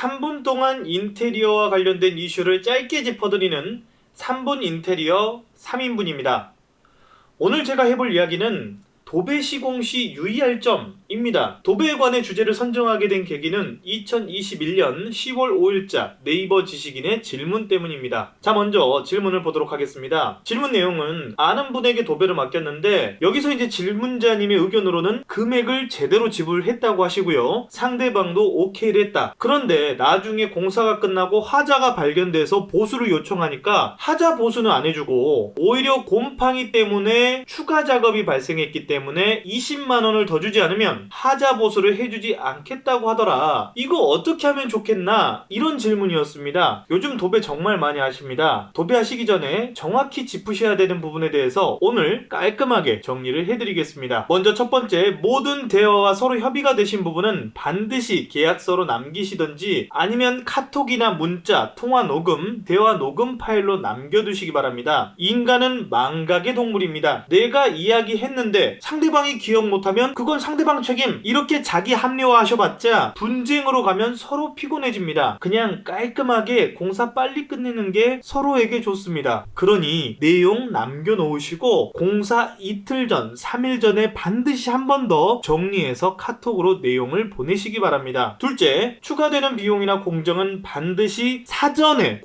3분 동안 인테리어와 관련된 이슈를 짧게 짚어드리는 3분 인테리어 3인분입니다. 오늘 제가 해볼 이야기는 도배 시공 시 유의할 점입니다. 도배에 관해 주제를 선정하게 된 계기는 2021년 10월 5일자 네이버 지식인의 질문 때문입니다. 자, 먼저 질문을 보도록 하겠습니다. 질문 내용은 아는 분에게 도배를 맡겼는데 여기서 이제 질문자님의 의견으로는 금액을 제대로 지불했다고 하시고요. 상대방도 오케이를 했다. 그런데 나중에 공사가 끝나고 하자가 발견돼서 보수를 요청하니까 하자 보수는 안 해주고 오히려 곰팡이 때문에 추가 작업이 발생했기 때문에 20만 원을 더 주지 않으면 하자 보수를 해주지 않겠다고 하더라. 이거 어떻게 하면 좋겠나? 이런 질문이었습니다. 요즘 도배 정말 많이 하십니다. 도배하시기 전에 정확히 짚으셔야 되는 부분에 대해서 오늘 깔끔하게 정리를 해드리겠습니다. 먼저 첫 번째, 모든 대화와 서로 협의가 되신 부분은 반드시 계약서로 남기시던지 아니면 카톡이나 문자, 통화 녹음, 대화 녹음 파일로 남겨두시기 바랍니다. 인간은 망각의 동물입니다. 내가 이야기했는데 상대방이 기억 못하면 그건 상대방 책임. 이렇게 자기 합리화하셔봤자 분쟁으로 가면 서로 피곤해집니다. 그냥 깔끔하게 공사 빨리 끝내는 게 서로에게 좋습니다. 그러니 내용 남겨놓으시고 공사 이틀 전, 3일 전에 반드시 한 번 더 정리해서 카톡으로 내용을 보내시기 바랍니다. 둘째, 추가되는 비용이나 공정은 반드시 사전에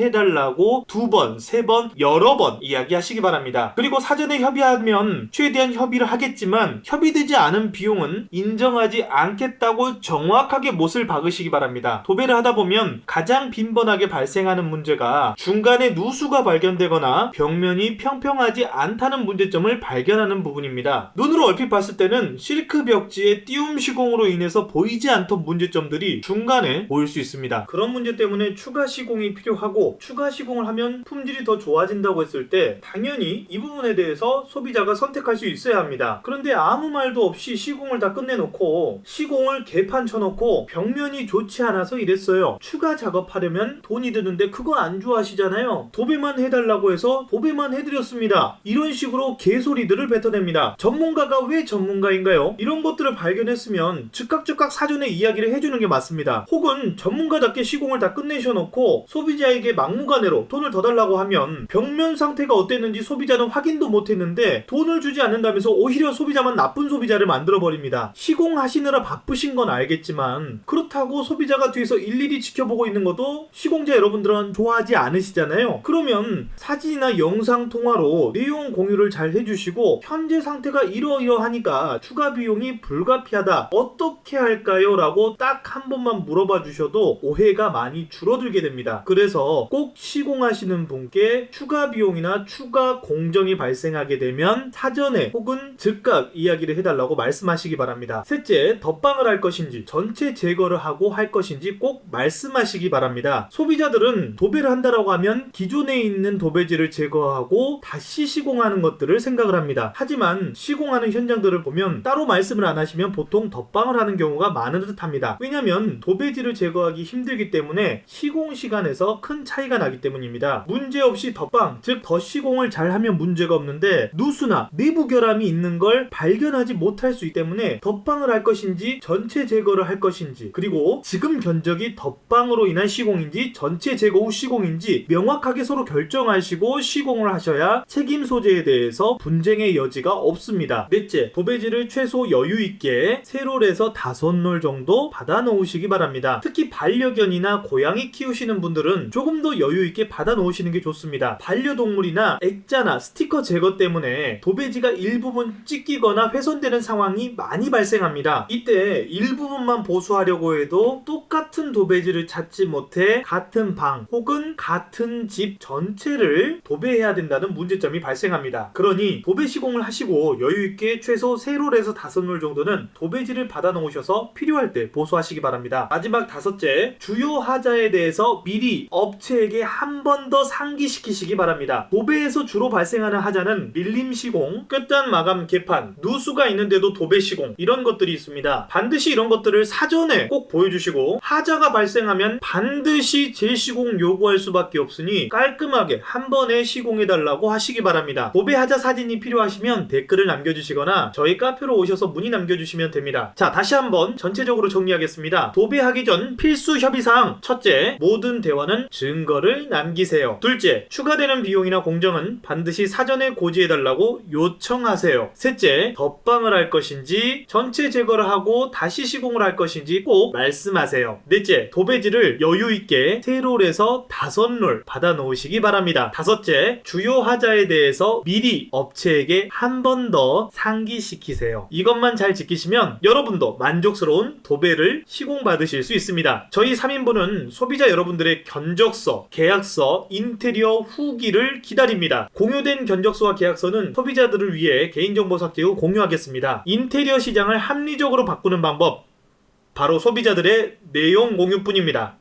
고지해달라고 2번, 3번, 여러 번 이야기하시기 바랍니다. 그리고 사전에 협의하면 최대한 협의를 하겠지만 협의되지 않은 비용은 인정하지 않겠다고 정확하게 못을 박으시기 바랍니다. 도배를 하다 보면 가장 빈번하게 발생하는 문제가 중간에 누수가 발견되거나 벽면이 평평하지 않다는 문제점을 발견하는 부분입니다. 눈으로 얼핏 봤을 때는 실크 벽지의 띄움 시공으로 인해서 보이지 않던 문제점들이 중간에 보일 수 있습니다. 그런 문제 때문에 추가 시공이 필요하고 추가 시공을 하면 품질이 더 좋아진다고 했을 때 당연히 이 부분에 대해서 소비자가 선택할 수 있어야 합니다. 그런데 아무 말도 없이 시공을 다 끝내놓고 시공을 개판 쳐놓고 벽면이 좋지 않아서 이랬어요. 추가 작업하려면 돈이 드는데 그거 안 좋아하시잖아요. 도배만 해달라고 해서 도배만 해드렸습니다. 이런 식으로 개소리들을 뱉어냅니다. 전문가가 왜 전문가인가요? 이런 것들을 발견했으면 즉각 사전에 이야기를 해주는 게 맞습니다. 혹은 전문가답게 시공을 다 끝내셔놓고 소비자에게 막무가내로 돈을 더 달라고 하면 벽면 상태가 어땠는지 소비자는 확인도 못했는데 돈을 주지 않는다면서 오히려 소비자만 나쁜 소비자를 만들어버립니다. 시공하시느라 바쁘신 건 알겠지만 그렇다고 소비자가 뒤에서 일일이 지켜보고 있는 것도 시공자 여러분들은 좋아하지 않으시잖아요. 그러면 사진이나 영상 통화로 내용 공유를 잘 해주시고 현재 상태가 이러이러하니까 추가 비용이 불가피하다. 어떻게 할까요? 라고 딱 한 번만 물어봐 주셔도 오해가 많이 줄어들게 됩니다. 그래서 꼭 시공하시는 분께 추가 비용이나 추가 공정이 발생하게 되면 사전에 혹은 즉각 이야기를 해달라고 말씀하시기 바랍니다. 셋째, 덧방을 할 것인지 전체 제거를 하고 할 것인지 꼭 말씀하시기 바랍니다. 소비자들은 도배를 한다라고 하면 기존에 있는 도배지를 제거하고 다시 시공하는 것들을 생각을 합니다. 하지만 시공하는 현장들을 보면 따로 말씀을 안 하시면 보통 덧방을 하는 경우가 많은 듯 합니다. 왜냐면 도배지를 제거하기 힘들기 때문에 시공 시간에서 큰 차이가 나기 때문입니다. 문제없이 덧방, 즉 덧시공을 잘 하면 문제가 없는데 누수나 내부 결함이 있는 걸 발견하지 못할 수 있기 때문에 덧방을 할 것인지 전체 제거를 할 것인지, 그리고 지금 견적이 덧방으로 인한 시공인지 전체 제거 후 시공인지 명확하게 서로 결정하시고 시공을 하셔야 책임 소재에 대해서 분쟁의 여지가 없습니다. 넷째, 도배지를 최소 여유 있게 3롤에서 5롤 정도 받아 놓으시기 바랍니다. 특히 반려견이나 고양이 키우시는 분들은 조금 더 여유 있게 받아 놓으시는 게 좋습니다. 반려동물이나 액자나 스티커 제거 때문에 도배지가 일부분 찢기거나 훼손되는 상황이 많이 발생합니다. 이때 일부분만 보수하려고 해도 똑같은 도배지를 찾지 못해 같은 방 혹은 같은 집 전체를 도배해야 된다는 문제점이 발생합니다. 그러니 도배 시공을 하시고 여유있게 최소 3롤에서 5롤 정도는 도배지를 받아 놓으셔서 필요할 때 보수하시기 바랍니다. 마지막 5째, 주요 하자에 대해서 미리 업체에게 한 번 더 상기시키시기 바랍니다. 도배에서 주로 발생하는 하자는 밀림 시공, 끝단 마감 개판, 개판, 누수가 있는데도 도배 시공 이런 것들이 있습니다. 반드시 이런 것들을 사전에 꼭 보여주시고 하자가 발생하면 반드시 재시공 요구할 수밖에 없으니 깔끔하게 한 번에 시공해달라고 하시기 바랍니다. 도배 하자 사진이 필요하시면 댓글을 남겨주시거나 저희 카페로 오셔서 문의 남겨주시면 됩니다. 자, 다시 한번 전체적으로 정리하겠습니다. 도배하기 전 필수 협의사항: 첫째, 모든 대화는 증거를 남기세요. 둘째, 추가되는 비용이나 공정은 반드시 사전에 고지해달라고 요청하세요. 셋째, 덧방을 할 것인지 전체 제거를 하고 다시 시공을 할 것인지 꼭 말씀하세요. 넷째, 도배지를 여유있게 3롤에서 5롤 받아 놓으시기 바랍니다. 다섯째, 주요 하자에 대해서 미리 업체에게 한 번 더 상기시키세요. 이것만 잘 지키시면 여러분도 만족스러운 도배를 시공받으실 수 있습니다. 저희 3인분은 소비자 여러분들의 견적서, 계약서, 인테리어 후기를 기다립니다. 공유된 견적서와 계약서는 소비자들을 위해 개인정보 삭제 후 공유하겠습니다. 인테리어 시장을 합리적으로 바꾸는 방법, 바로 소비자들의 내용 공유뿐입니다.